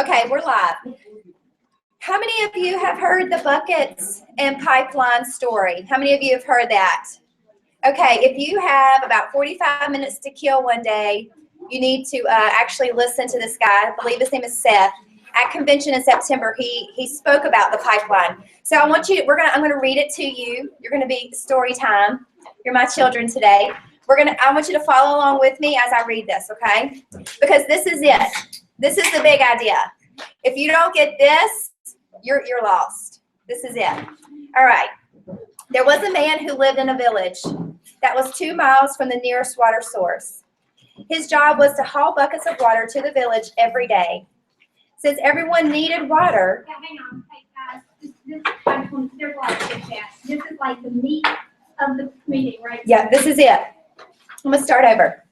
Okay, we're live. How many of you have heard the buckets and pipeline story? How many of you have heard that? Okay, if you have about 45 minutes to kill one day, you need to actually listen to this guy. I believe his name is Seth. At convention in September, he spoke about the pipeline. So I want you. I'm gonna read it to you. You're gonna be story time. You're my children today. I want you to follow along with me as I read this, okay? Because this is it. This is the big idea. If you don't get this, you're lost. This is it. All right. There was a man who lived in a village that was 2 miles from the nearest water source. His job was to haul buckets of water to the village every day. Since everyone needed water. Yeah, hang on. Hey, guys, I just want to there's a lot of chit chat. This is like the meat of the meeting, right? Yeah, this is it. I'm going to start over.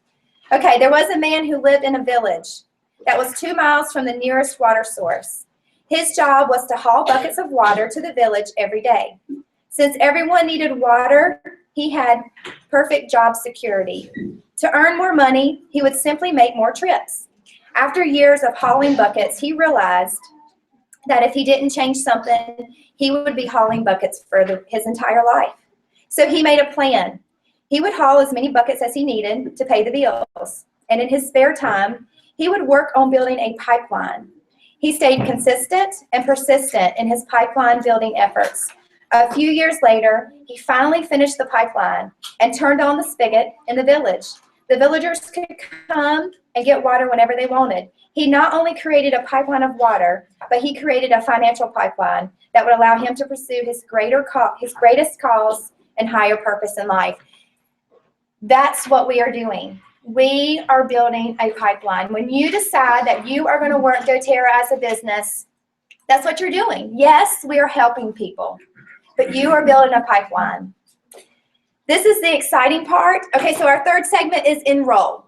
Okay, there was a man who lived in a village that was 2 miles from the nearest water source. His job was to haul buckets of water to the village every day. Since everyone needed water, he had perfect job security. To earn more money, he would simply make more trips. After years of hauling buckets, he realized that if he didn't change something, he would be hauling buckets for his entire life. So he made a plan. He would haul as many buckets as he needed to pay the bills. And in his spare time, he would work on building a pipeline. He stayed consistent and persistent in his pipeline building efforts. A few years later, he finally finished the pipeline and turned on the spigot in the village. The villagers could come and get water whenever they wanted. He not only created a pipeline of water, but he created a financial pipeline that would allow him to pursue his greatest cause and higher purpose in life. That's what we are doing. We are building a pipeline. When you decide that you are going to work doTERRA as a business, that's what you're doing. Yes, we are helping people, but you are building a pipeline. This is the exciting part. Okay, so our third segment is Enroll.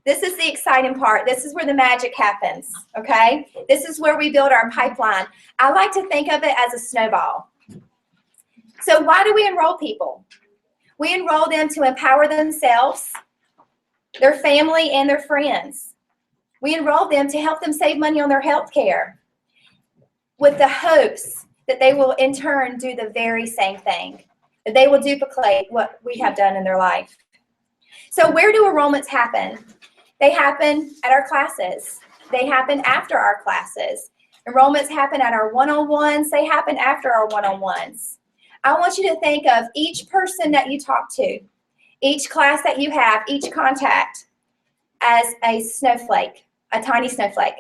This is the exciting part. This is where the magic happens, okay? This is where we build our pipeline. I like to think of it as a snowball. So why do we enroll people? We enroll them to empower themselves, their family, and their friends. We enroll them to help them save money on their health care with the hopes that they will in turn do the very same thing, that they will duplicate what we have done in their life. So where do enrollments happen? They happen at our classes. They happen after our classes. Enrollments happen at our one-on-ones. They happen after our one-on-ones. I want you to think of each person that you talk to, each class that you have, each contact as a snowflake, a tiny snowflake.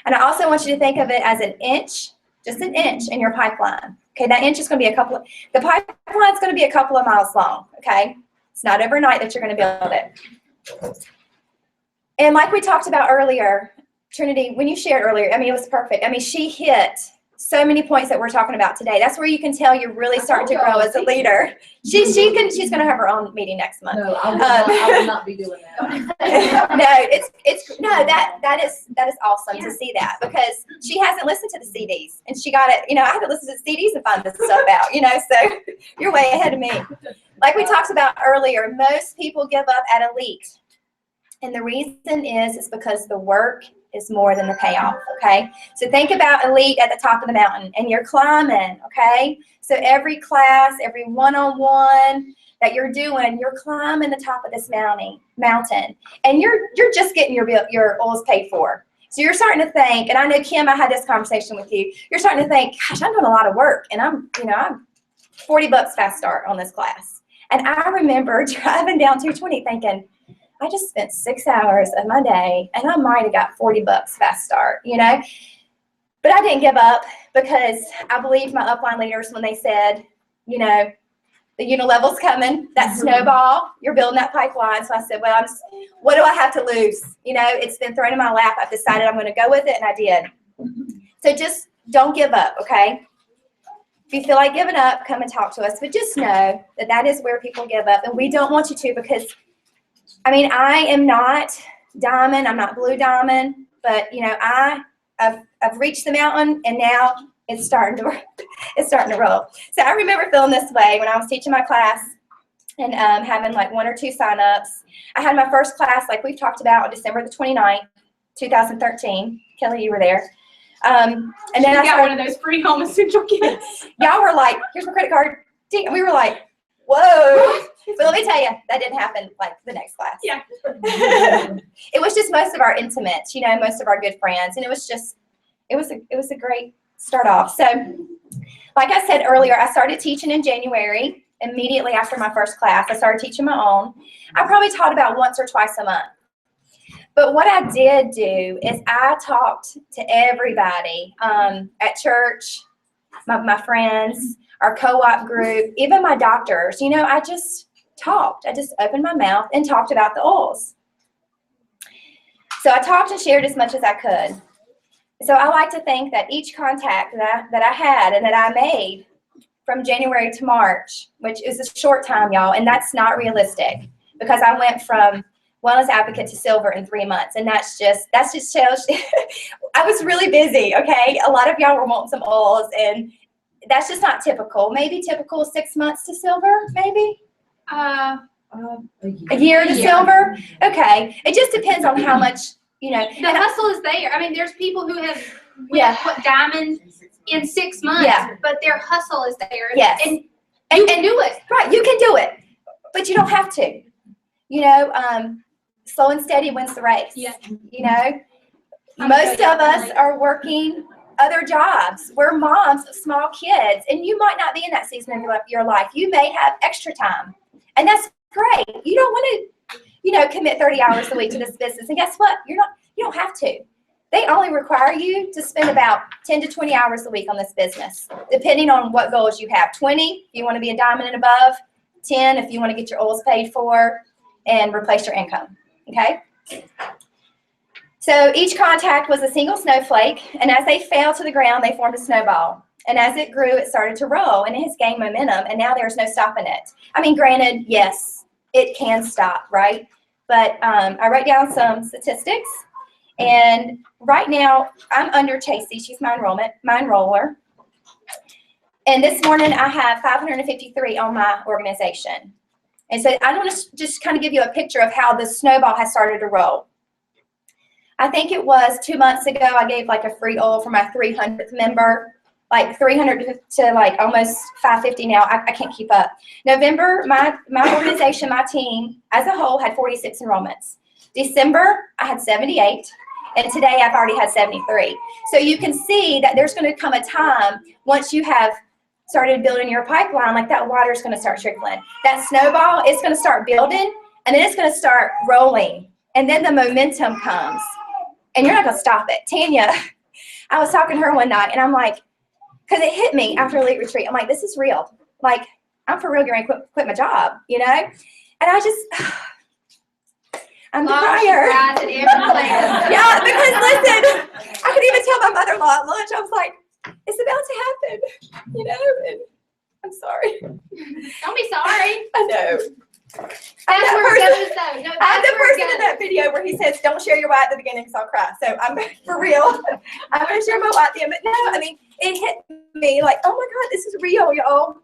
And I also want you to think of it as an inch, just an inch in your pipeline. Okay, that inch is going to be the pipeline is going to be a couple of miles long, okay? It's not overnight that you're going to build it. And like we talked about earlier, Trinity, when you shared earlier, I mean, it was perfect. I mean, she hit so many points that we're talking about today. That's where you can tell you're really starting to grow as a leader. She's going to have her own meeting next month. No, I will not be doing that. that is awesome to see that, because she hasn't listened to the CDs, and she got it. I had to listen to the CDs to find this stuff out. So you're way ahead of me. Like we talked about earlier, most people give up at elite, and the reason is because the work is more than the payoff, okay? So think about elite at the top of the mountain, and you're climbing, okay? So every class, every one-on-one that you're doing, you're climbing the top of this mountain, and you're just getting your oils paid for. So you're starting to think, and I know, Kim, I had this conversation with you, you're starting to think, gosh, I'm doing a lot of work, and I'm $40 fast start on this class. And I remember driving down 220 thinking, I just spent 6 hours of my day, and I might have got $40 fast start, But I didn't give up, because I believed my upline leaders when they said, the unilevel's coming, that snowball, you're building that pipeline. So I said, well, what do I have to lose? It's been thrown in my lap. I've decided I'm going to go with it, and I did. So just don't give up, okay? If you feel like giving up, come and talk to us. But just know that is where people give up, and we don't want you to, because I am not diamond. I'm not blue diamond, but I've reached the mountain, and now it's starting to roll. So I remember feeling this way when I was teaching my class and having like 1 or 2 signups. I had my first class, like we've talked about, on December the 29th, 2013. Kelly, you were there. And then I got started, one of those free home essential kits. y'all were like, here's my credit card. Ding. And we were like, whoa. But let me tell you, that didn't happen like the next class. Yeah. It was just most of our intimates, you know, most of our good friends. And it was a great start off. So like I said earlier, I started teaching in January. Immediately after my first class, I started teaching my own. I probably taught about once or twice a month. But what I did do is I talked to everybody at church, my friends, our co-op group, even my doctors. You know, I just talked. I just opened my mouth and talked about the oils. So I talked and shared as much as I could. So I like to think that each contact that I had and that I made from January to March, which is a short time, y'all, and that's not realistic because I went from wellness advocate to silver in 3 months, and that's just shows I was really busy, okay? A lot of y'all were wanting some oils, and that's just not typical. Maybe typical 6 months to silver, maybe? A year to silver? Okay. It just depends on how much, you know. The hustle is there. I mean, there's people who have put diamond in 6 months, but their hustle is there. Yes. And you can do it. Right, you can do it, but you don't have to. You know, slow and steady wins the race. Yeah. You know, most of us are working other jobs. We're moms of small kids, and you might not be in that season of your life. You may have extra time, and that's great. You don't want to, you know, commit 30 hours a week to this business, and guess what? You don't have to. They only require you to spend about 10 to 20 hours a week on this business, depending on what goals you have. 20 if you want to be a diamond and above, 10 if you want to get your oils paid for and replace your income, okay? So each contact was a single snowflake, and as they fell to the ground, they formed a snowball. And as it grew, it started to roll, and it has gained momentum, and now there's no stopping it. I mean, granted, yes, it can stop, right? But I wrote down some statistics, and right now, I'm under Chasey. She's my enroller. And this morning, I have 553 on my organization. And so I want to just kind of give you a picture of how the snowball has started to roll. I think it was 2 months ago, I gave like a free oil for my 300th member, like 300 to like almost 550 now. I can't keep up. November, my organization, my team as a whole had 46 enrollments. December, I had 78. And today I've already had 73. So you can see that there's going to come a time once you have started building your pipeline, like that water is going to start trickling. That snowball is going to start building, and then it's going to start rolling. And then the momentum comes. And you're not going to stop it. Tanya, I was talking to her one night, and I'm like, because it hit me after Elite Retreat. I'm like, this is real. Like, I'm for real going to quit my job, you know? And I just, I'm the crier. Yeah, because listen, I could even tell my mother-in-law at lunch, I was like, it's about to happen, you know? And I'm sorry. Don't be sorry. I know. That's where it goes, though. No, I'm that's the where it person in goes. that video where he says, don't share your why at the beginning because I'll cry. So I'm for real. I'm going to share my why at the end. But no, I mean, it hit me like, oh my God, this is real, y'all.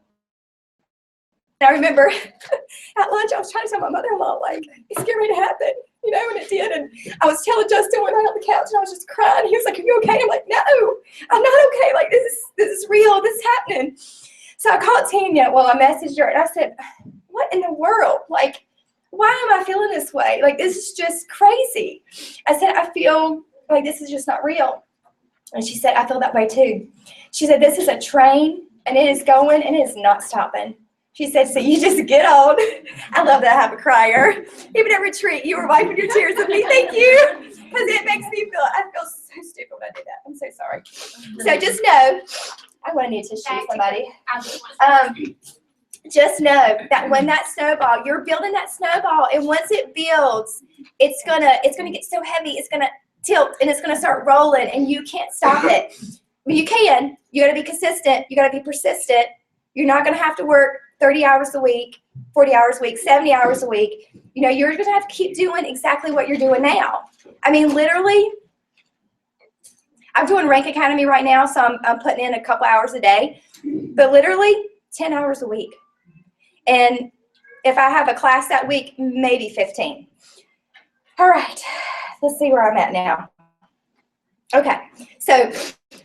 And I remember at lunch, I was trying to tell my mother-in-law, like, it's getting ready to happen, you know, and it did. And I was telling Justin one night on the couch, and I was just crying. He was like, are you okay? I'm like, no, I'm not okay. Like, this is real. This is happening. So I called Tanya. Well, I messaged her, and I said, what in the world? Like, why am I feeling this way? Like, this is just crazy. I said, I feel like this is just not real. And she said, I feel that way too. She said, this is a train, and it is going, and it is not stopping. She said, so you just get on. I love that I have a crier. Even at retreat, you were wiping your tears with me. Thank you. Because it makes me feel, I feel so stupid when I do that. I'm so sorry. So just know, I want a new tissue, somebody. Just know that when that snowball, you're building that snowball, and once it builds, it's gonna get so heavy, it's gonna tilt, and it's gonna start rolling, and you can't stop it. Well, you can. You gotta be consistent. You gotta be persistent. You're not gonna have to work 30 hours a week, 40 hours a week, 70 hours a week. You know, you're gonna have to keep doing exactly what you're doing now. I mean, literally, I'm doing Rank Academy right now, so I'm putting in a couple hours a day, but literally 10 hours a week. And if I have a class that week, maybe 15. All right, let's see where I'm at now. Okay, so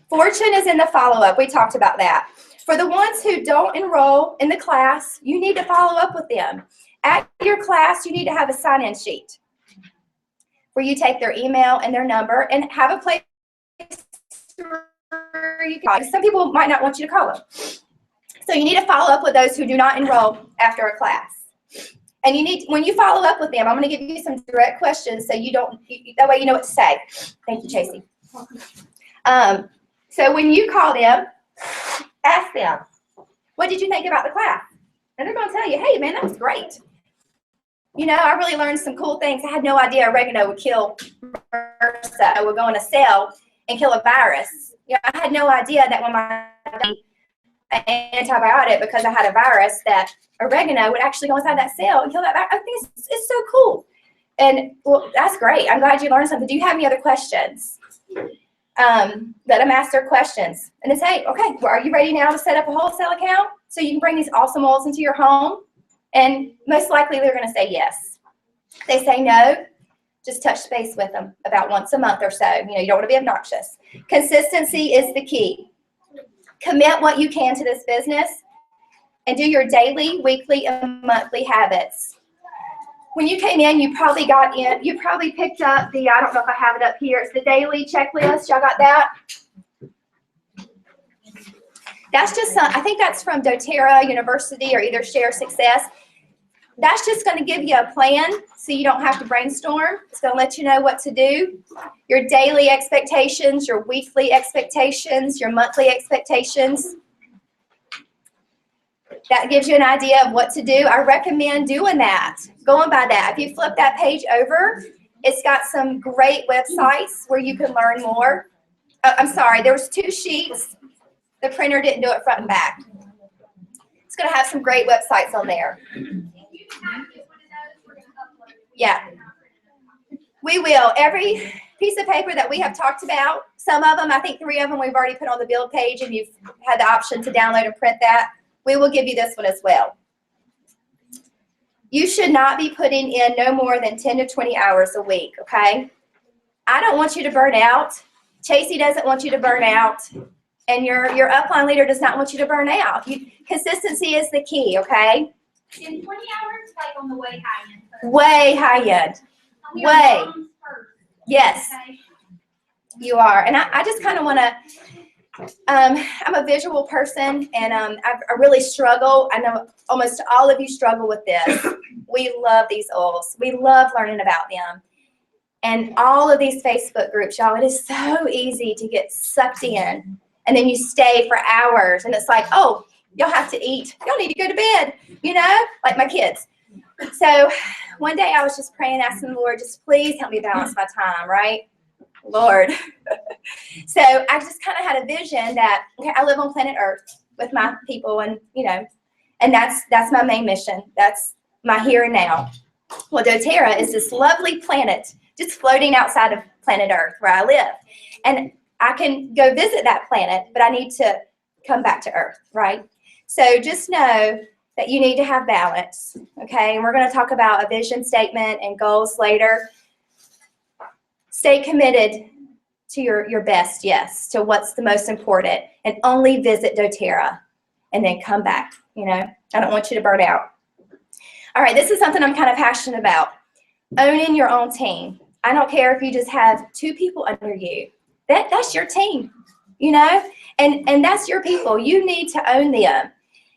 fortune is in the follow-up. We talked about that. For the ones who don't enroll in the class, you need to follow up with them. At your class, you need to have a sign-in sheet where you take their email and their number and have a place where you can. Some people might not want you to call them. So you need to follow up with those who do not enroll after a class. And you need, when you follow up with them, I'm going to give you some direct questions so you don't, that way you know what to say. Thank you, Chasey. So when you call them, ask them, what did you think about the class? And they're going to tell you, hey, man, that was great. You know, I really learned some cool things. I had no idea oregano would kill MRSA. It would go in a cell and kill a virus. You know, I had no idea that when my antibiotic, because I had a virus, that oregano would actually go inside that cell and kill that virus. I think it's so cool. And, well, that's great. I'm glad you learned something. Do you have any other questions? Let them ask their questions. And then say, okay, well, are you ready now to set up a wholesale account so you can bring these awesome oils into your home? And most likely they're going to say yes. If they say no, just touch base with them about once a month or so. You know, you don't want to be obnoxious. Consistency is the key. Commit what you can to this business and do your daily, weekly, and monthly habits. When you came in, you probably picked up the, I don't know if I have it up here, it's the daily checklist. Y'all got that? That's just I think that's from doTERRA University or either Share Success. That's just going to give you a plan so you don't have to brainstorm. It's going to let you know what to do. Your daily expectations, your weekly expectations, your monthly expectations. That gives you an idea of what to do. I recommend doing that, going by that. If you flip that page over, it's got some great websites where you can learn more. I'm sorry, there was 2 sheets. The printer didn't do it front and back. It's going to have some great websites on there. Yeah, we will. Every piece of paper that we have talked about, some of them, I think 3 of them we've already put on the build page and you've had the option to download and print that. We will give you this one as well. You should not be putting in no more than 10 to 20 hours a week, okay? I don't want you to burn out. Chasey doesn't want you to burn out. And your upline leader does not want you to burn out. Consistency is the key, okay? In 20 hours, like on the way high end. Way high end. Way. Yes, Okay. you are. And I just kind of want to, I'm a visual person, and I really struggle. I know almost all of you struggle with this. We love these oils. We love learning about them. And all of these Facebook groups, y'all, it is so easy to get sucked in. And then you stay for hours, and it's like, oh, y'all have to eat. Y'all need to go to bed, you know, like my kids. So one day I was just praying, asking the Lord, just please help me balance my time, right? Lord. So I just kind of had a vision that, okay, I live on planet Earth with my people, and, you know, and that's my main mission. That's my here and now. Well, doTERRA is this lovely planet just floating outside of planet Earth where I live. And I can go visit that planet, but I need to come back to Earth, right? So just know that you need to have balance, okay? And we're going to talk about a vision statement and goals later. Stay committed to your best, yes, to what's the most important, and only visit doTERRA and then come back, you know? I don't want you to burn out. All right, this is something I'm kind of passionate about. Owning your own team. I don't care if you just have 2 people under you. That's your team, you know? And that's your people. You need to own them.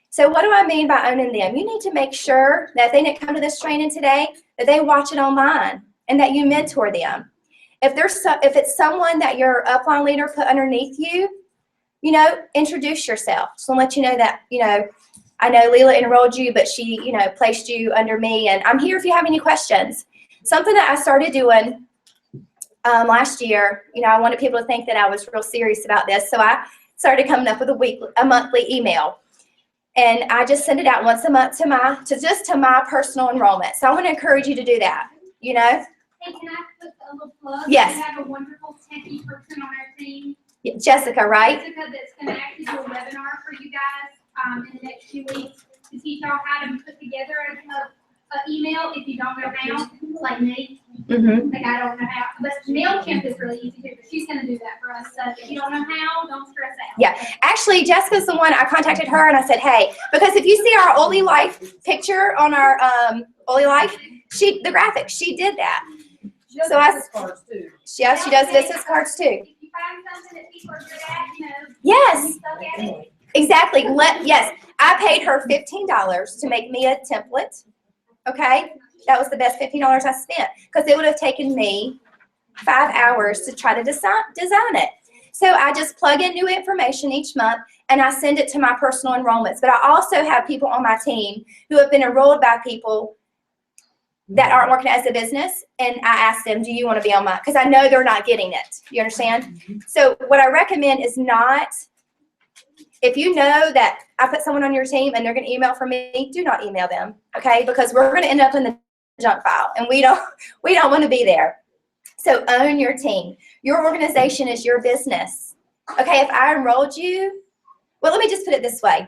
So what do I mean by owning them? You need to make sure that if they didn't come to this training today, that they watch it online and that you mentor them. If it's someone that your upline leader put underneath you, you know, introduce yourself. So I'll let you know that, you know, I know Leela enrolled you, but she, you know, placed you under me, and I'm here if you have any questions. Something that I started doing last year, you know, I wanted people to think that I was real serious about this, so I started coming up with a monthly email, and I just send it out once a month to my personal enrollment. So I want to encourage you to do that. You know. Hey, can I put a little plug? Yes. We have a wonderful techie person on our team. Jessica, right? Jessica, that's going to actually do a webinar for you guys in the next few weeks to teach y'all how to put together email if you don't know how, like me. Mm-hmm. Like I don't know how, but MailChimp is really easy too, but she's gonna do that for us. So if you don't know how, don't stress out. Yeah. Actually, Jessica's the one, I contacted her and I said, hey, because if you see our Oli Life picture on our Oli Life, the graphic, she did that. She does So I- business cards too. Yeah, she does business cards too. If you find something that people are good at, you know. Yes. You suck at it. Exactly. Yes, I paid her $15 to make me a template. Okay, that was the best $15 I spent because it would have taken me 5 hours to try to design it. So I just plug in new information each month and I send it to my personal enrollments. But I also have people on my team who have been enrolled by people that aren't working as a business, and I ask them, do you want to be on mine? Because I know they're not getting it. You understand? So what I recommend is not, if you know that I put someone on your team and they're going to email from me, do not email them, okay? Because we're going to end up in the junk file, and we don't want to be there. So own your team. Your organization is your business. Okay, if I enrolled you, well, let me just put it this way.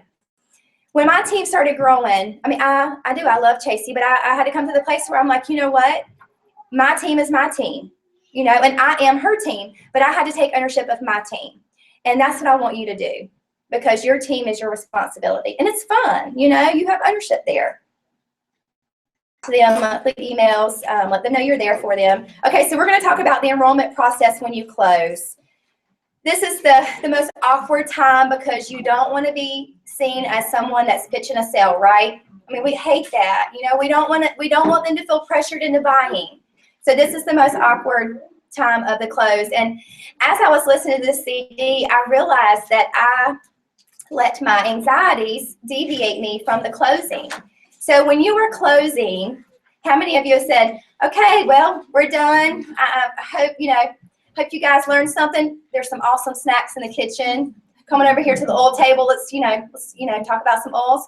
When my team started growing, I mean, I love Chasey, but I had to come to the place where I'm like, you know what? My team is my team, you know, and I am her team, but I had to take ownership of my team. And that's what I want you to do, because your team is your responsibility. And it's fun, you know, you have ownership there. To them monthly emails, let them know you're there for them. Okay, so we're going to talk about the enrollment process when you close. This is the most awkward time because you don't want to be seen as someone that's pitching a sale, right? I mean, we hate that. You know, we don't want them to feel pressured into buying. So this is the most awkward time of the close. And as I was listening to this CD, I realized that I let my anxieties deviate me from the closing. So when you were closing, how many of you said, okay, well, we're done. I hope you guys learned something. There's some awesome snacks in the kitchen. Coming over here to the oil table, let's talk about some oils.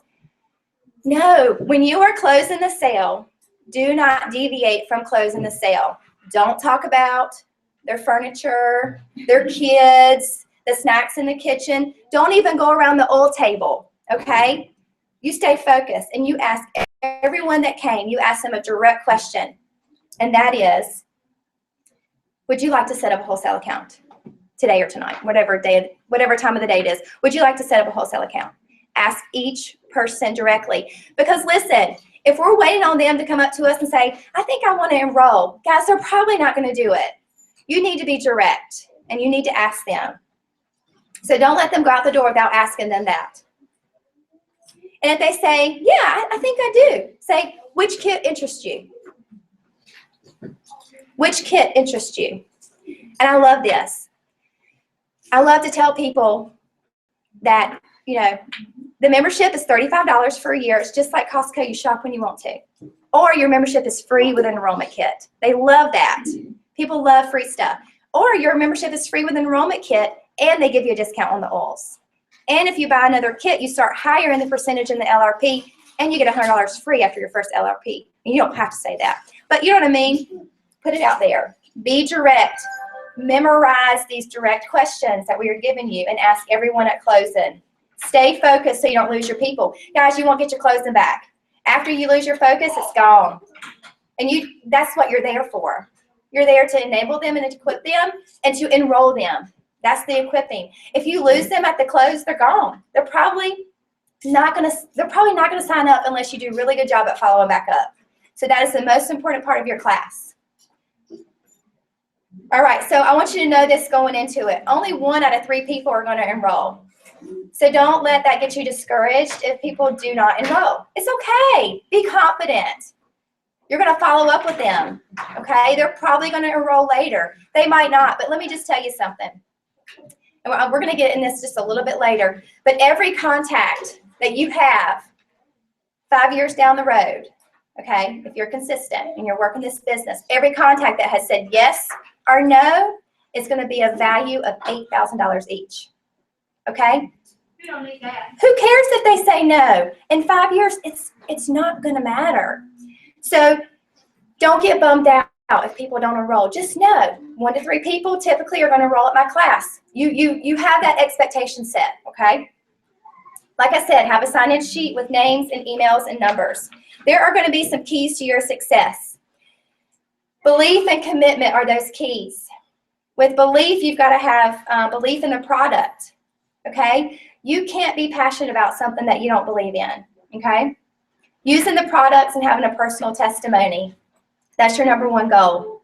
No, when you are closing the sale, do not deviate from closing the sale. Don't talk about their furniture, their kids, the snacks in the kitchen. Don't even go around the oil table, okay? You stay focused and you ask everyone that came, you ask them a direct question, and that is, would you like to set up a wholesale account today or tonight, whatever time of the day it is? Would you like to set up a wholesale account? Ask each person directly. Because listen, if we're waiting on them to come up to us and say, I think I want to enroll, guys, they're probably not going to do it. You need to be direct and you need to ask them. So don't let them go out the door without asking them that. And if they say, yeah, I think I do, say, which kit interests you? Which kit interests you? And I love this. I love to tell people that, you know, the membership is $35 for a year. It's just like Costco. You shop when you want to. Or your membership is free with an enrollment kit. They love that. People love free stuff. Or your membership is free with an enrollment kit, and they give you a discount on the oils. And if you buy another kit, you start higher in the percentage in the LRP, and you get $100 free after your first LRP. And you don't have to say that. But you know what I mean? Put it out there. Be direct. Memorize these direct questions that we are giving you and ask everyone at closing. Stay focused so you don't lose your people. Guys, you won't get your closing back. After you lose your focus, it's gone. And that's what you're there for. You're there to enable them and equip them and to enroll them. That's the equipping. If you lose them at the close, they're gone. They're probably not going to sign up unless you do a really good job at following back up. So that is the most important part of your class. All right, so I want you to know this going into it. Only 1 out of 3 people are going to enroll. So don't let that get you discouraged if people do not enroll. It's okay. Be confident. You're going to follow up with them, okay? They're probably going to enroll later. They might not, but let me just tell you something. And we're going to get in this just a little bit later. But every contact that you have 5 years down the road, okay, if you're consistent and you're working this business, every contact that has said yes or no is going to be a value of $8,000 each, okay? We don't need that. Who cares if they say no? In 5 years, it's not going to matter. So don't get bummed out if people don't enroll. Just know 1 to 3 people typically are going to enroll at my class. You have that expectation set, okay? Like I said, have a sign-in sheet with names and emails and numbers. There are going to be some keys to your success. Belief and commitment are those keys. With belief, you've got to have belief in the product, okay? You can't be passionate about something that you don't believe in, okay? Using the products and having a personal testimony. That's your number one goal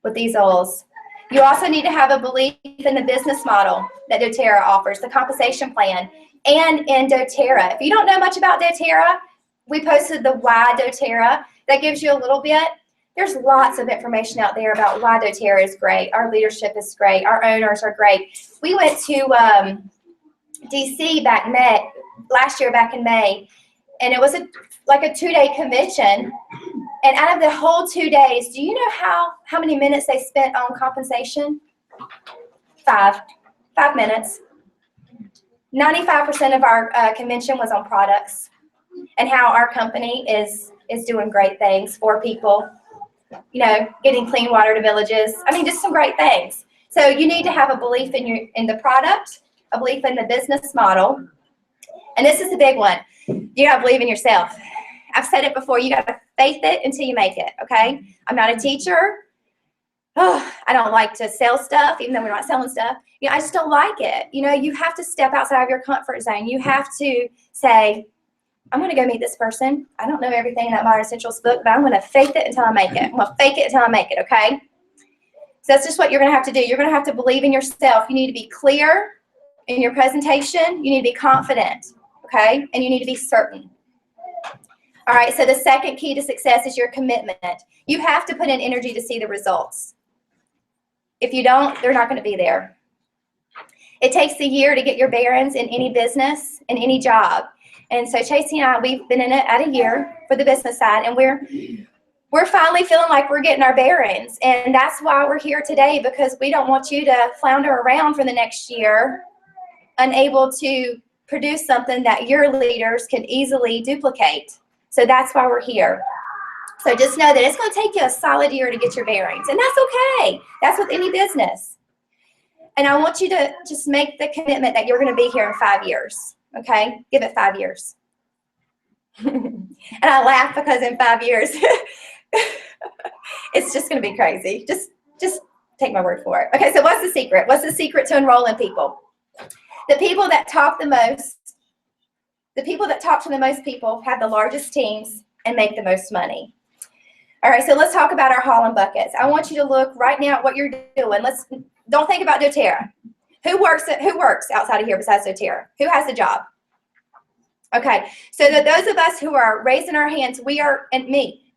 with these oils. You also need to have a belief in the business model that doTERRA offers, the compensation plan, and in doTERRA. If you don't know much about doTERRA, we posted the why doTERRA. That gives you a little bit. There's lots of information out there about why doTERRA is great. Our leadership is great. Our owners are great. We went to DC last year back in May, and it was like a 2-day convention. And out of the whole 2 days, do you know how many minutes they spent on compensation? 5 minutes. 95% of our convention was on products and how our company is doing great things for people. You know, getting clean water to villages. I mean, just some great things. So you need to have a belief in the product, a belief in the business model. And this is the big one. You got to believe in yourself. I've said it before. You got to faith it until you make it, okay? I'm not a teacher. Oh, I don't like to sell stuff, even though we're not selling stuff. You know, I just don't like it. You know, you have to step outside of your comfort zone. You have to say, I'm going to go meet this person. I don't know everything in that Modern Essentials book, but I'm going to faith it until I make it. I'm going to fake it until I make it, okay? So that's just what you're going to have to do. You're going to have to believe in yourself. You need to be clear in your presentation. You need to be confident, okay? And you need to be certain. All right, so the second key to success is your commitment. You have to put in energy to see the results. If you don't, they're not going to be there. It takes a year to get your bearings in any business, in any job. And so Chasey and I, we've been in it at a year for the business side, and we're finally feeling like we're getting our bearings. And that's why we're here today, because we don't want you to flounder around for the next year, unable to produce something that your leaders can easily duplicate. So that's why we're here. So just know that it's going to take you a solid year to get your bearings, and that's okay. That's with any business. And I want you to just make the commitment that you're going to be here in 5 years. Okay, give it 5 years. And I laugh because in 5 years, it's just going to be crazy. Just take my word for it. Okay, so what's the secret? What's the secret to enrolling people? The people that talk the most, the people that talk to the most people have the largest teams and make the most money. All right, so let's talk about our hauling buckets. I want you to look right now at what you're doing. Don't think about doTERRA. Who works outside of here besides doTERRA? Who has a job? Okay, so those of us who are raising our hands, we are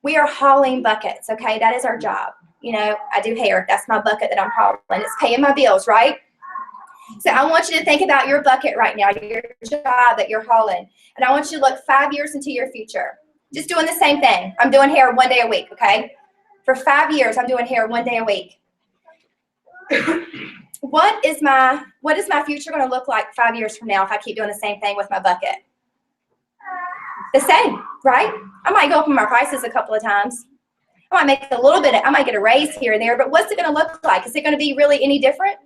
hauling buckets, okay? That is our job. You know, I do hair. That's my bucket that I'm hauling. It's paying my bills, right? So I want you to think about your bucket right now, your job that you're hauling. And I want you to look 5 years into your future. Just doing the same thing. I'm doing hair 1 day a week, okay? For 5 years, I'm doing hair 1 day a week. What is my future going to look like 5 years from now if I keep doing the same thing with my bucket? The same, right? I might go up on my prices a couple of times. I might make a little bit, I might get a raise here and there, but what's it going to look like? Is it going to be really any different?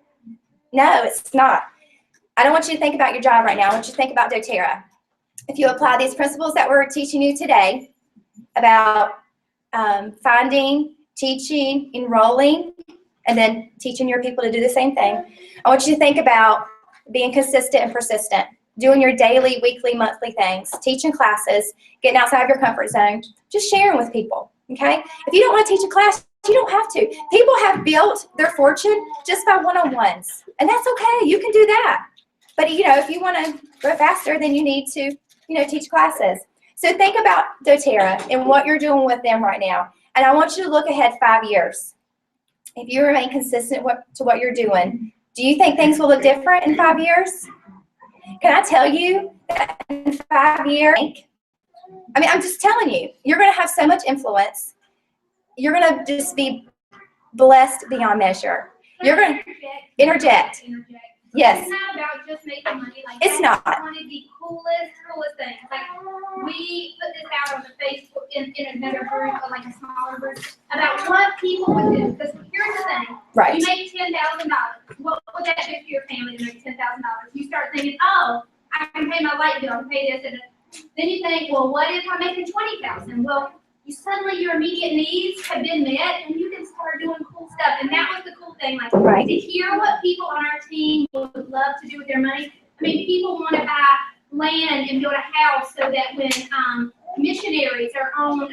No, it's not. I don't want you to think about your job right now. I want you to think about doTERRA. If you apply these principles that we're teaching you today about finding, teaching, enrolling, and then teaching your people to do the same thing, I want you to think about being consistent and persistent, doing your daily, weekly, monthly things, teaching classes, getting outside of your comfort zone, just sharing with people, okay? If you don't want to teach a class, you don't have to. People have built their fortune just by one-on-ones, and that's okay. You can do that. But, you know, if you want to go faster, then you need to, you know, teach classes. So think about doTERRA and what you're doing with them right now. And I want you to look ahead 5 years. If you remain consistent to what you're doing, do you think things will look different in 5 years? Can I tell you that in 5 years, I mean, I'm just telling you, you're going to have so much influence. You're going to just be blessed beyond measure. You're going to interject. Yes. It's not about just making money. Like, it's not. I wanted the coolest thing. Like, we put this out on the Facebook in another group, or like a smaller group, about what people would do. Because here's the thing. Right. You make $10,000. What would that do for your family to make $10,000? You start thinking, oh, I can pay my light bill, I can pay this, and Then you think, well, what if I'm making 20,000? Well, suddenly your immediate needs have been met, and you can start doing cool stuff. And that was the cool thing, like Right. to hear what people on our team would love to do with their money. I mean, people want to buy land and build a house so that when missionaries are on,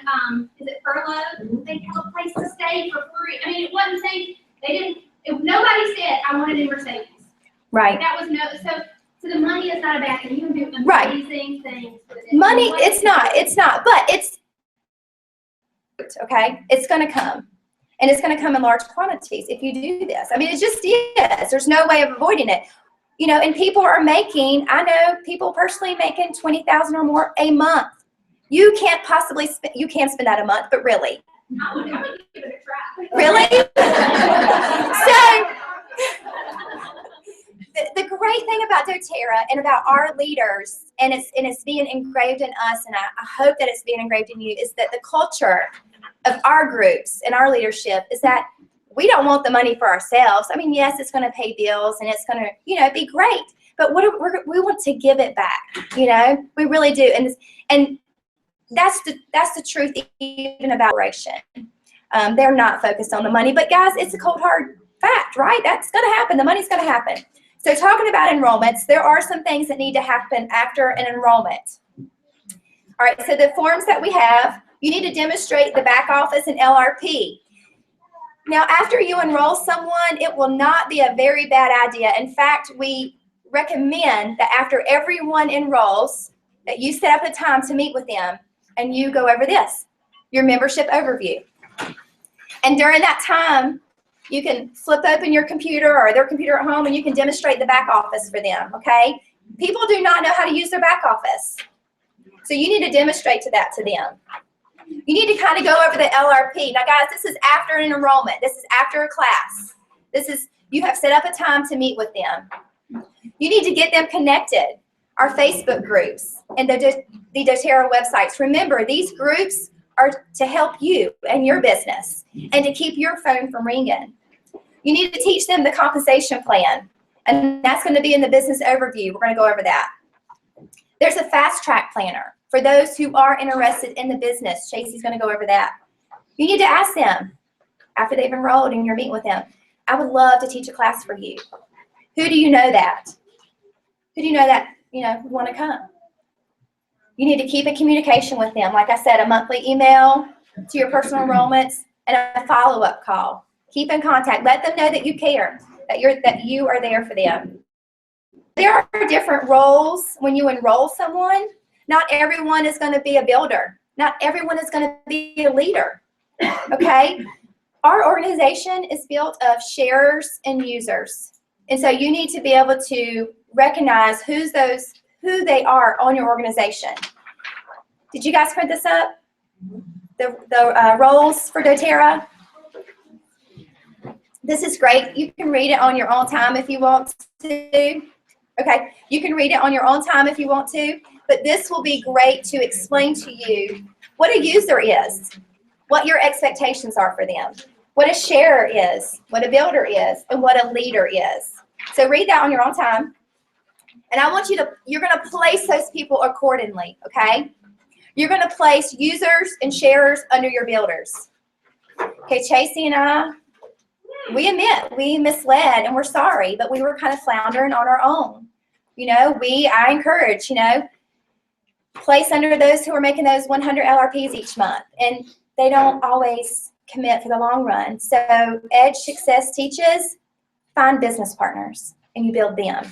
is it furlough, they have a place to stay for free. I mean, it wasn't saying they didn't. Nobody said I wanted a Mercedes. Right. That was no. So the money is not a bad thing. You can do amazing Right. things with it. Money, it's not, but it's, okay? It's gonna come. And it's gonna come in large quantities if you do this. I mean, it just is. There's no way of avoiding it. You know, and people are making, I know people personally making $20,000 or more a month. You can't possibly spend, you can spend that a month, but really. I would give it a try. Really? So, the great thing about doTERRA and about our leaders, and it's being engraved in us, and I hope that it's being engraved in you, is that the culture of our groups and our leadership is that we don't want the money for ourselves. I mean, yes, it's going to pay bills and it's going to, you know, be great, but we want to give it back. You know, we really do, and that's the truth even about operation. They're not focused on the money, but guys, it's a cold hard fact, right? That's going to happen. The money's going to happen. So talking about enrollments, there are some things that need to happen after an enrollment. All right, so the forms that we have, you need to demonstrate the back office and LRP. Now, after you enroll someone, it will not be a very bad idea. In fact, we recommend that after everyone enrolls, that you set up a time to meet with them and you go over this, your membership overview. And during that time, you can flip open your computer or their computer at home and you can demonstrate the back office for them, okay? People do not know how to use their back office. So you need to demonstrate to them. You need to kind of go over the LRP. Now, guys, this is after an enrollment. This is after a class. You have set up a time to meet with them. You need to get them connected. Our Facebook groups and the doTERRA websites. Remember, these groups are to help you and your business and to keep your phone from ringing. You need to teach them the compensation plan, and that's going to be in the business overview. We're going to go over that. There's a fast track planner for those who are interested in the business. Chasey's going to go over that. You need to ask them after they've enrolled and you're meeting with them, I would love to teach a class for you. Who do you know that? Who do you know that, would want to come? You need to keep in communication with them. Like I said, a monthly email to your personal enrollments and a follow-up call. Keep in contact. Let them know that you care, that you are there for them. There are different roles when you enroll someone. Not everyone is going to be a builder. Not everyone is going to be a leader. Okay? Our organization is built of sharers and users. And so you need to be able to recognize who they are on your organization. Did you guys print this up? The roles for doTERRA? This is great. You can read it on your own time if you want to. Okay, you can read it on your own time if you want to, but this will be great to explain to you what a user is, what your expectations are for them, what a sharer is, what a builder is, and what a leader is. So read that on your own time. And I want you're going to place those people accordingly, okay? You're going to place users and sharers under your builders. Okay, Chasey and I, we admit we misled and we're sorry, but we were kind of floundering on our own. I encourage, place under those who are making those 100 LRPs each month. And they don't always commit for the long run. So Edge Success teaches, find business partners and you build them.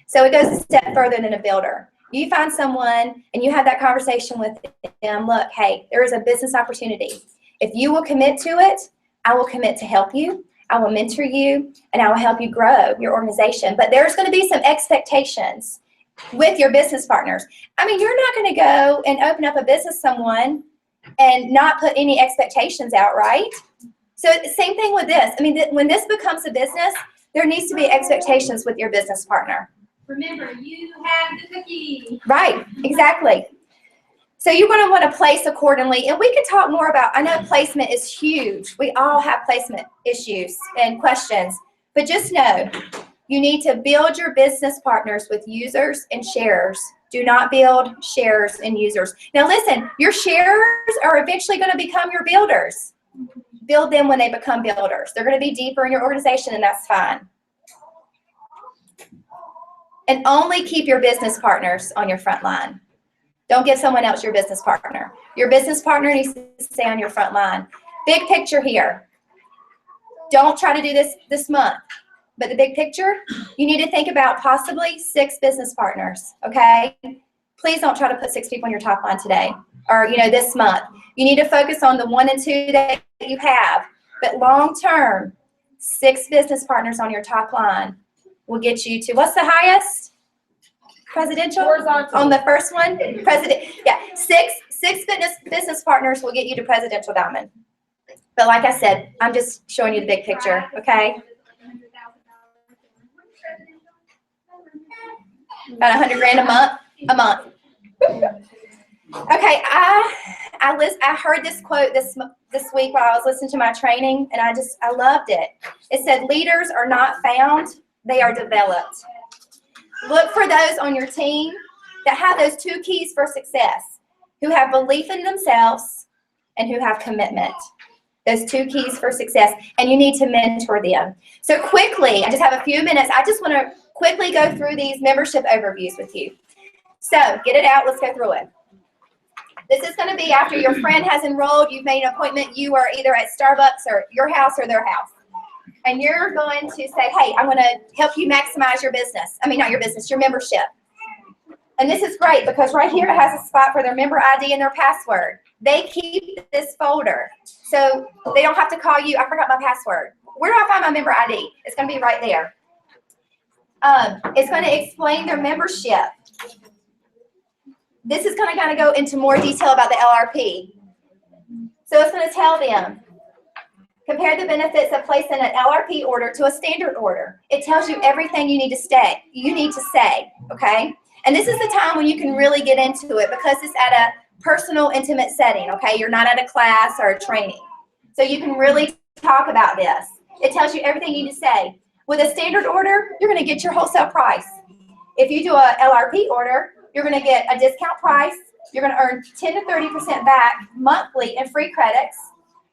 So it goes a step further than a builder. You find someone and you have that conversation with them. Look, hey, there is a business opportunity. If you will commit to it, I will commit to help you. I will mentor you, and I will help you grow your organization. But there's going to be some expectations with your business partners. I mean, you're not going to go and open up a business someone and not put any expectations out, right? So same thing with this. I mean, when this becomes a business, there needs to be expectations with your business partner. Remember, you have the cookie. Right, exactly. So you're going to want to place accordingly. And we can talk more about, I know placement is huge. We all have placement issues and questions. But just know, you need to build your business partners with users and sharers Do not build shares and users. Now listen, your shares are eventually going to become your builders. Build them when they become builders. They're going to be deeper in your organization, and that's fine. And only keep your business partners on your front line. Don't give someone else your business partner. Your business partner needs to stay on your front line. Big picture here. Don't try to do this month. But the big picture, you need to think about possibly 6 business partners, okay? Please don't try to put 6 people on your top line today or, this month. You need to focus on the 1 and 2 that you have. But long term, 6 business partners on your top line will get you to, what's the highest? Presidential? Horizontal. On the first one? President. Yeah, 6 business partners will get you to presidential diamond. But like I said, I'm just showing you the big picture, okay? About $100,000 a month. Okay, I heard this quote this week while I was listening to my training, and I loved it. It said, "Leaders are not found; they are developed." Look for those on your team that have those 2 keys for success: who have belief in themselves and who have commitment. Those 2 keys for success, and you need to mentor them. So quickly, I just have a few minutes. I just want to quickly go through these membership overviews with you. So get it out. Let's go through it. This is going to be after your friend has enrolled. You've made an appointment. You are either at Starbucks or your house or their house. And you're going to say, hey, I'm going to help you maximize your business. I mean, not your business, your membership. And this is great because right here it has a spot for their member ID and their password. They keep this folder. So they don't have to call you, I forgot my password. Where do I find my member ID? It's going to be right there. It's going to explain their membership. This is going to kind of go into more detail about the LRP. So it's going to tell them, compare the benefits of placing an LRP order to a standard order. It tells you everything you need to say, okay? And this is the time when you can really get into it because it's at a personal, intimate setting, okay? You're not at a class or a training. So you can really talk about this. It tells you everything you need to say. With a standard order, you're going to get your wholesale price. If you do a LRP order, you're going to get a discount price. You're going to earn 10 to 30% back monthly in free credits.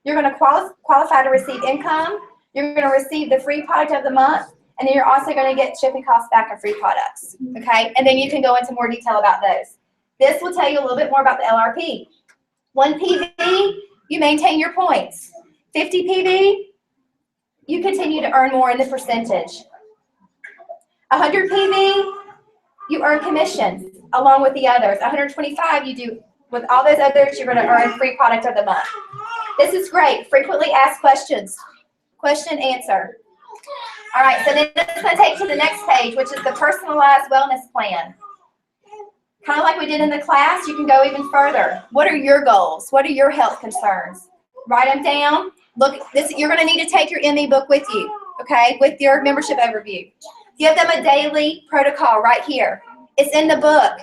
You're going to qualify to receive income. You're going to receive the free product of the month. And then you're also going to get shipping costs back and free products. Okay? And then you can go into more detail about those. This will tell you a little bit more about the LRP. 1 PV, you maintain your points. 50 PV, you continue to earn more in the percentage. 100 PV, you earn commissions along with the others. 125, you do with all those others, you're going to earn free product of the month. This is great. Frequently asked questions. Question, answer. All right, so then it's going to take you to the next page, which is the personalized wellness plan. Kind of like we did in the class, you can go even further. What are your goals? What are your health concerns? Write them down. Look, you're going to need to take your ME book with you, okay, with your membership overview. Give them a daily protocol right here. It's in the book.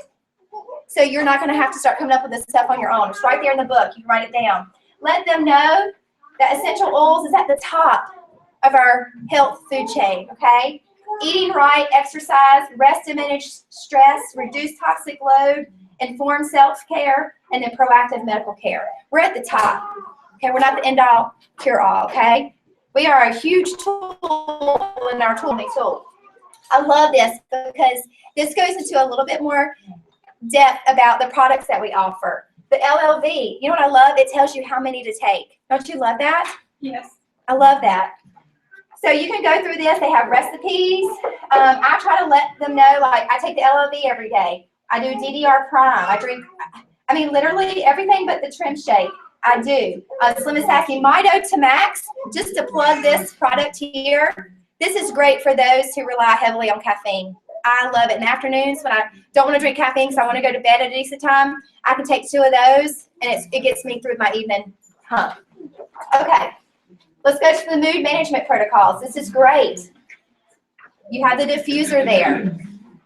So you're not going to have to start coming up with this stuff on your own. It's right there in the book. You can write it down. Let them know that essential oils is at the top of our health food chain, okay? Eating right, exercise, rest to manage stress, reduce toxic load, informed self-care, and then proactive medical care. We're at the top, okay? We're not the end-all, cure-all, okay? We are a huge tool in our tool. I love this because this goes into a little bit more depth about the products that we offer. The LLV, you know what I love? It tells you how many to take. Don't you love that? Yes. I love that. So you can go through this. They have recipes. I try to let them know, like, I take the LLV every day. I do DDR Prime. I mean, literally everything but the trim shake. I do. Slim and Sassy Mito to Max, just to plug this product here. This is great for those who rely heavily on caffeine. I love it in the afternoons when I don't want to drink caffeine because I want to go to bed at a decent time. I can take 2 of those, and it gets me through my evening hump. Okay. Let's go to the mood management protocols. This is great. You have the diffuser there.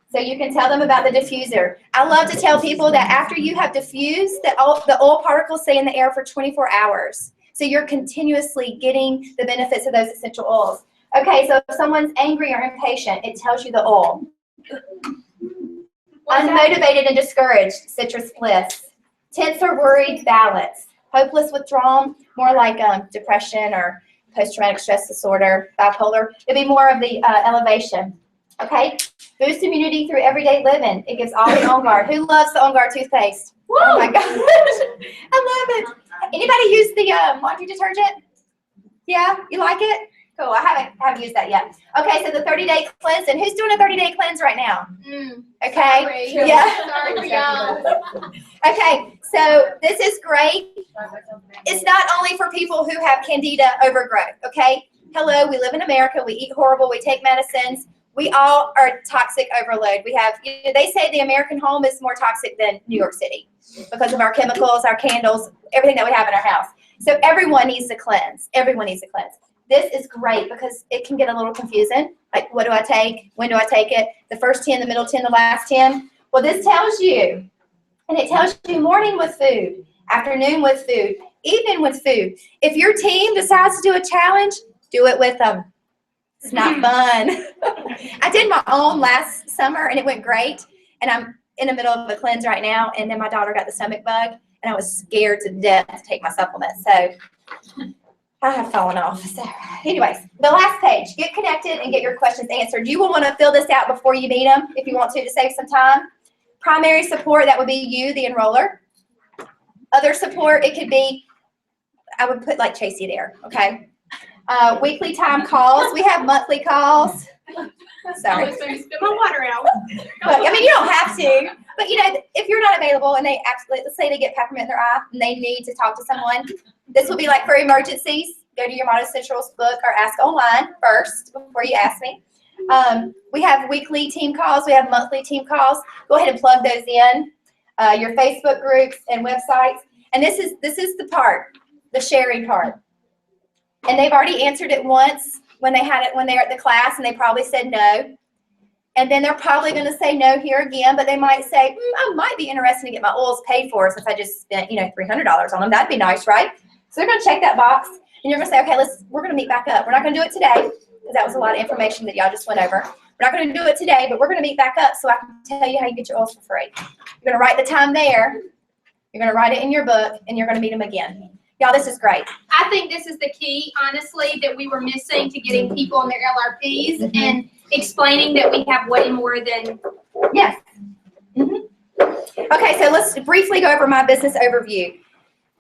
So you can tell them about the diffuser. I love to tell people that after you have diffused, the oil particles stay in the air for 24 hours. So you're continuously getting the benefits of those essential oils. Okay, so if someone's angry or impatient, it tells you the oil. Unmotivated and discouraged, citrus bliss. Tense or worried, balance. Hopeless, withdrawn, more like depression or post-traumatic stress disorder, bipolar. It'd be more of the elevation. Okay? Boost immunity through everyday living. It gives all the On Guard. Who loves the On Guard toothpaste? Woo! Oh my gosh. I love it. Anybody use the laundry detergent? Yeah? You like it? Cool. I haven't used that yet. Okay, so the 30-day cleanse. And who's doing a 30-day cleanse right now? Okay. Sorry. Yeah. Sorry for y'all. Okay, so this is great. It's not only for people who have candida overgrowth, okay? Hello, we live in America. We eat horrible. We take medicines. We all are toxic overload. We have, they say the American home is more toxic than New York City because of our chemicals, our candles, everything that we have in our house. So everyone needs to cleanse. Everyone needs to cleanse. This is great because it can get a little confusing. Like, what do I take? When do I take it? The first 10, the middle 10, the last 10. Well, this tells you, and it tells you morning with food, afternoon with food, evening with food. If your team decides to do a challenge, do it with them. It's not fun. I did my own last summer, and it went great. And I'm in the middle of a cleanse right now, and then my daughter got the stomach bug, and I was scared to death to take my supplements. So I have fallen off. So anyways, the last page, get connected and get your questions answered. You will want to fill this out before you meet them if you want to save some time. Primary support, that would be you, the enroller. Other support, it could be, I would put like Tracy there, okay? Weekly time calls. We have monthly calls. Sorry. Spit my water out. But, I mean, you don't have to. But, you know, if you're not available and they actually, let's say they get peppermint in their eye and they need to talk to someone, this will be like for emergencies. Go to your Motto Central's book or ask online first before you ask me. We have weekly team calls. We have monthly team calls. Go ahead and plug those in. Your Facebook groups and websites. And this is the part, the sharing part. And they've already answered it once when they had it when they were at the class, and they probably said no. And then they're probably going to say no here again, but they might say, I might be interested to get my oils paid for since I just spent, $300 on them. That'd be nice, right? So they're going to check that box, and you're going to say, okay, we're going to meet back up. We're not going to do it today because that was a lot of information that y'all just went over. We're not going to do it today, but we're going to meet back up so I can tell you how you get your oils for free. You're going to write the time there. You're going to write it in your book, and you're going to meet them again. Y'all, this is great. I think this is the key, honestly, that we were missing to getting people on their LRPs and explaining that we have way more than. Yes. Okay, so let's briefly go over my business overview.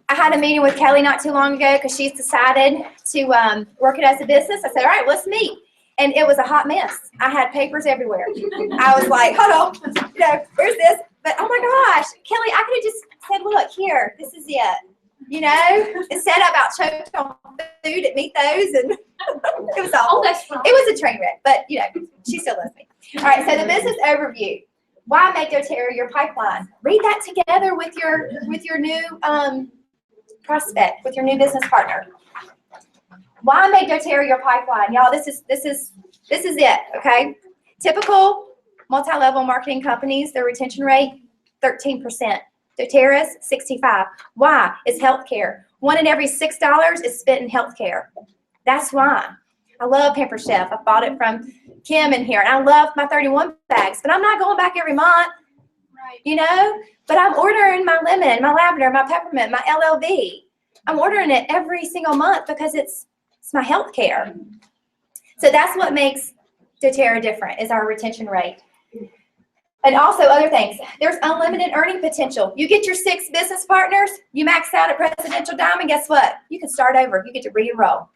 I had a meeting with Kelly not too long ago because she's decided to work it as a business. I said, all right, let's meet. And it was a hot mess. I had papers everywhere. I was like, hold on, where's this? But oh my gosh, Kelly, I could have just said, look, here, this is it. Instead I about choked on food at Meet Those, and it was awful. Oh, that's wrong. It was a train wreck, but she still loves me. All right, so the business overview. Why make doTERRA your pipeline? Read that together with your new prospect, with your new business partner. Why make doTERRA your pipeline, y'all? This is it. Okay, typical multi-level marketing companies, their retention rate 13%. doTERRA's 65%. Why? It's healthcare. 1 in every $6 is spent in healthcare. That's why. I love Pamper Chef. I bought it from Kim in here, and I love my 31 bags, but I'm not going back every month. Right. But I'm ordering my lemon, my lavender, my peppermint, my LLV. I'm ordering it every single month because it's my healthcare. So that's what makes doTERRA different, is our retention rate. And also other things. There's unlimited earning potential. You get your 6 business partners, you max out at Presidential Diamond, guess what? You can start over. You get to re-enroll.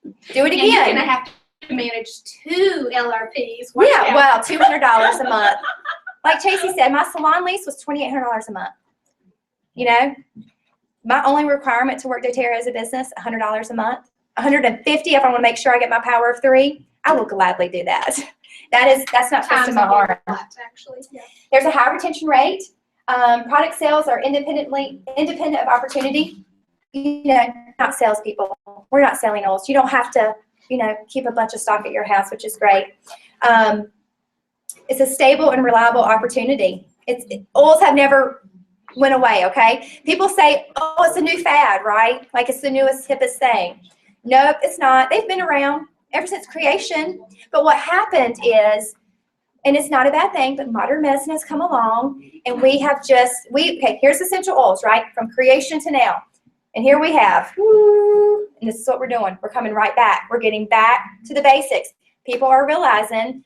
Do it again. You're going to have to manage 2 LRPs. Yeah, well, $200 a month. Like Tracy said, my salon lease was $2,800 a month. My only requirement to work doTERRA as a business, $100 a month. $150 if I want to make sure I get my power of 3. I will gladly do that. That's not twisting my arm. Actually, yeah. There's a high retention rate. Product sales are independent of opportunity. Not salespeople. We're not selling oils. You don't have to, keep a bunch of stock at your house, which is great. It's a stable and reliable opportunity. Oils have never went away. Okay. People say, oh, it's a new fad, right? Like it's the newest, hippest thing. Nope, it's not. They've been around ever since creation. But what happened is and it's not a bad thing, but modern medicine has come along, and we have okay, here's essential oils, right? From creation to now. And here we have, and this is what we're doing. We're coming right back. We're getting back to the basics. People are realizing,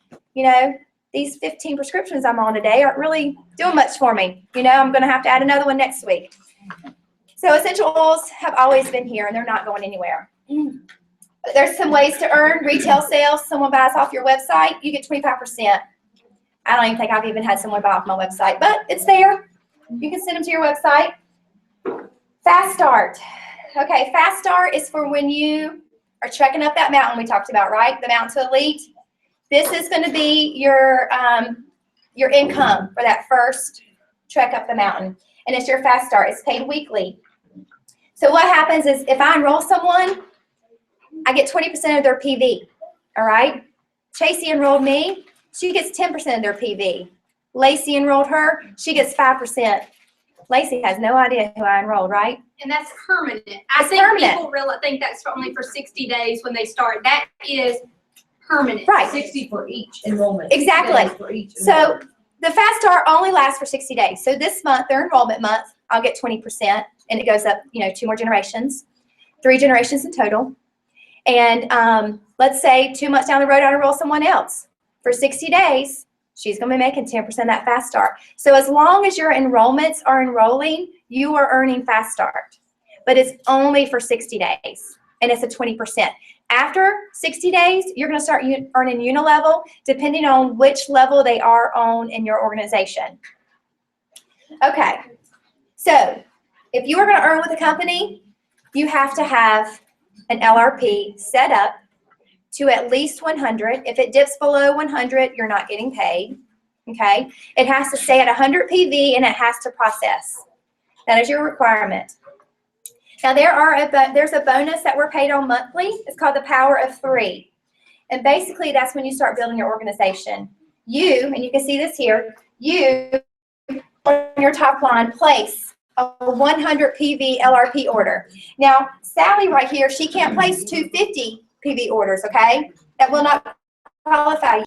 these 15 prescriptions I'm on today aren't really doing much for me. I'm going to have to add another one next week. So essential oils have always been here, and they're not going anywhere. There's some ways to earn retail sales. Someone buys off your website, you get 25%. I don't even think I've even had someone buy off my website, but it's there. You can send them to your website. Fast start. Okay, fast start is for when you are trekking up that mountain we talked about, right? The mountain to elite. This is going to be your income for that first trek up the mountain, and it's your fast start. It's paid weekly. So what happens is if I enroll someone, I get 20% of their PV, all right? Chasey enrolled me. She gets 10% of their PV. Lacey enrolled her. She gets 5%. Lacey has no idea who I enrolled, right? And that's permanent. I think people really think that's only for 60 days when they start. That is permanent. Right. 60 for each enrollment. Exactly. For each So the fast start only lasts for 60 days. So this month, their enrollment month, I'll get 20%, and it goes up, 2 more generations, 3 generations in total. And let's say 2 months down the road, I enroll someone else. For 60 days, she's going to be making 10% of that fast start. So as long as your enrollments are enrolling, you are earning fast start. But it's only for 60 days, and it's a 20%. After 60 days, you're going to start earning unilevel, depending on which level they are on in your organization. Okay, so if you are going to earn with a company, you have to have an LRP set up to at least 100. If it dips below 100, you're not getting paid. Okay, it has to stay at 100 PV, and it has to process. That is your requirement. Now there's a bonus that we're paid on monthly. It's called the Power of 3, and basically that's when you start building your organization. And you can see this here. You on your top line place a 100 PV LRP order. Now Sally right here, she can't place 250 PV orders. Okay, that will not qualify.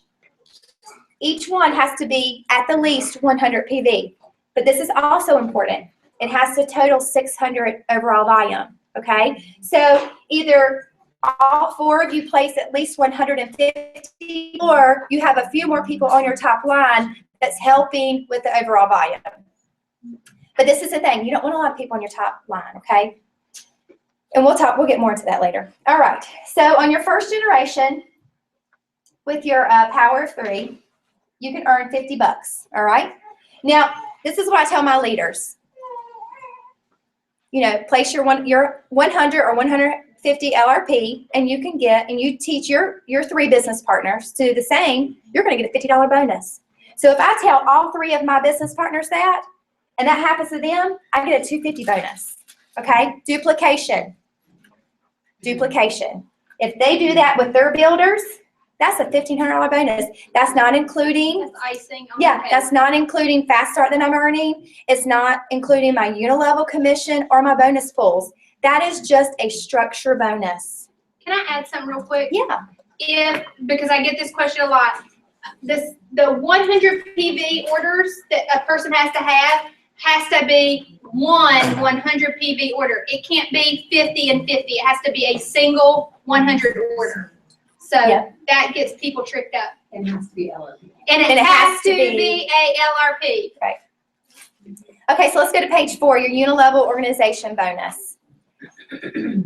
Each one has to be at the least 100 PV. But this is also important. It has to total 600 overall volume, okay? So either all 4 of you place at least 150, or you have a few more people on your top line that's helping with the overall volume. But this is the thing. You don't want a lot of people on your top line, okay? And we'll get more into that later. All right. So on your first generation, with your Power of 3, you can earn $50, all right? Now, this is what I tell my leaders. Place your 100 or 150 LRP, and you teach your 3 business partners to do the same, you're going to get a $50 bonus. So if I tell all 3 of my business partners that, and that happens to them, I get a $250 bonus, okay? Duplication. If they do that with their builders, that's a $1,500 bonus. That's not including. That's icing on the cake. That's not including fast start that I'm earning. It's not including my unilevel commission or my bonus pools. That is just a structure bonus. Can I add something real quick? Yeah. Because I get this question a lot. The 100 PV orders that a person has to be one 100 PV order. It can't be 50 and 50. It has to be a single 100 order. So that gets people tricked up. It has to be LRP. And it has to be a LRP. Right. Okay, so let's go to page 4, your unilevel organization bonus.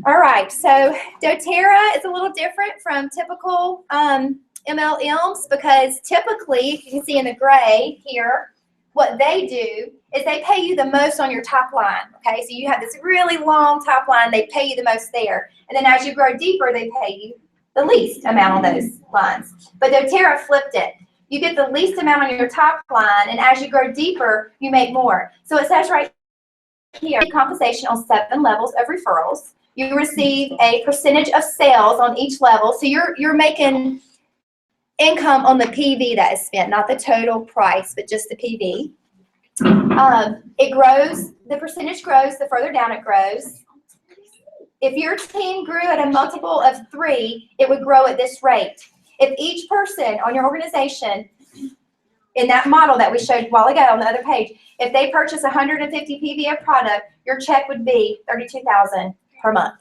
All right, so doTERRA is a little different from typical MLMs, because typically, you can see in the gray here, what they do is they pay you the most on your top line, okay? So you have this really long top line, they pay you the most there. And then as you grow deeper, they pay you the least amount on those lines. But doTERRA flipped it. You get the least amount on your top line, and as you grow deeper, you make more. So it says right here, compensation on 7 levels of referrals. You receive a percentage of sales on each level. So you're making income on the PV that is spent, not the total price, but just the PV. It grows, the percentage grows the further down it grows. If your team grew at a multiple of 3, it would grow at this rate. If each person on your organization in that model that we showed a while ago on the other page, if they purchase 150 PV of product, your check would be $32,000 per month.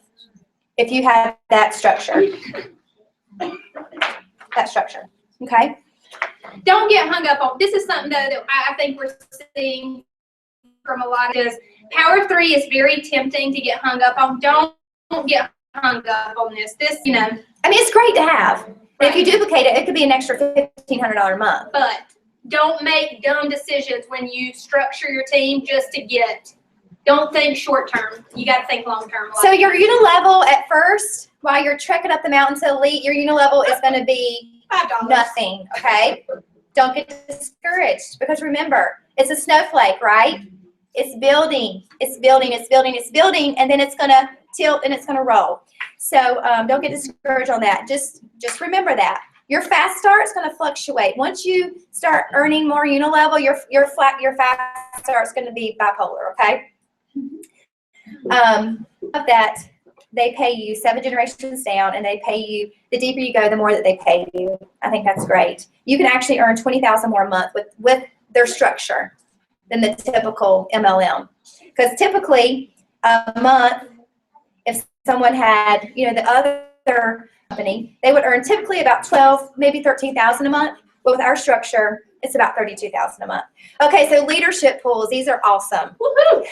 If you have that structure. Okay? Don't get hung up on, this is something though that I think we're seeing from a lot of this. Power of 3 is very tempting to get hung up on. Don't get hung up on this. This, you know. I mean, it's great to have. But if you duplicate it, it could be an extra $1,500 a month. But don't make dumb decisions when you structure your team just to get. Don't think short term. You got to think long term. So your unilevel at first, while you're trekking up the mountain to elite, your unilevel is going to be $5. nothing, okay? Don't get discouraged because remember, it's a snowflake, right? It's building, it's building, it's building, it's building, and then it's going to tilt and it's going to roll. So don't get discouraged on that. Just remember that. Your fast start is going to fluctuate. Once you start earning more unilevel, your fast start is going to be bipolar, okay? Of that, they pay you 7 generations down, and they pay you, the deeper you go, the more that they pay you. I think that's great. You can actually earn $20,000 more a month with their structure than the typical MLM. Because typically, a month, if someone had, you know, the other company, they would earn typically about 12, maybe 13,000 a month. But with our structure, it's about 32,000 a month. Okay, so leadership pools, these are awesome. Woohoo!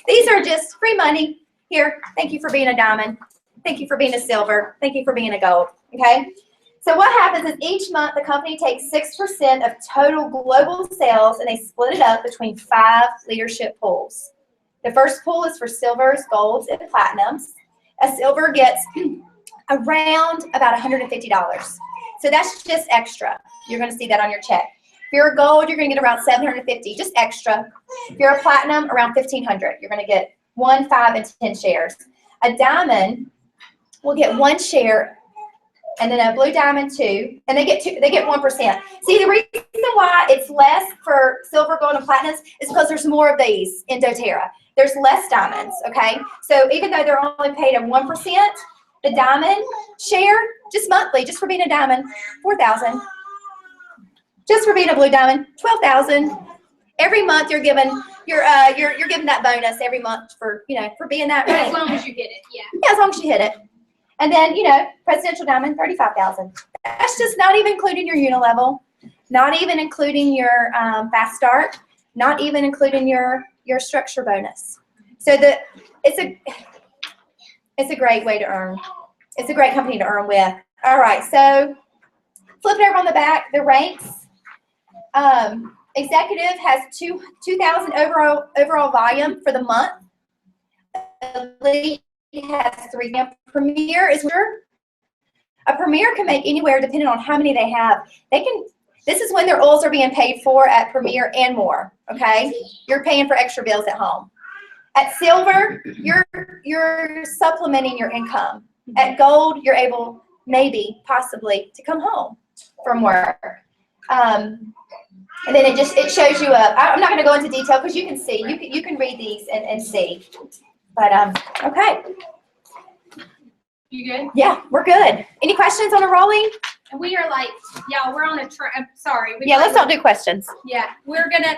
These are just free money. Here, thank you for being a diamond. Thank you for being a silver. Thank you for being a gold. Okay? So what happens is each month the company takes 6% of total global sales and they split it up between 5 leadership pools. The first pool is for silvers, golds, and platinums. A silver gets around about $150. So that's just extra. You're going to see that on your check. If you're a gold, you're going to get around $750, just extra. If you're a platinum, around $1,500. You're going to get 1, 5, and 10 shares. A diamond will get 1 share, and then a blue diamond 2, and they get 1%. See, the reason why it's less for silver, gold, and platinums is because there's more of these in doTERRA. There's less diamonds, okay? So even though they're only paid a 1%, the diamond share, just monthly, just for being a diamond, $4,000. Just for being a blue diamond, $12,000. Every month you're given you're given that bonus every month for for being that rank. As long as you hit it, yeah. Yeah, as long as you hit it. And then presidential diamond, $35,000. That's just not even including your unilevel, not even including your fast start, not even including your structure bonus. So it's a great way to earn. It's a great company to earn with. All right, so flipping over on the back, the ranks. Executive has 2,000 overall volume for the month. Elite has 3. Premier is where a Premier can make anywhere depending on how many they have. This is when their oils are being paid for at Premier and more. Okay, you're paying for extra bills at home. At Silver, you're supplementing your income. At Gold, you're able possibly to come home from work. And then it shows you I'm not going to go into detail because you can see. You can read these and see. But okay. You good? Yeah, we're good. Any questions on enrolling? We are like, y'all, we're on a sorry. Yeah, let's not do questions. Yeah, we're gonna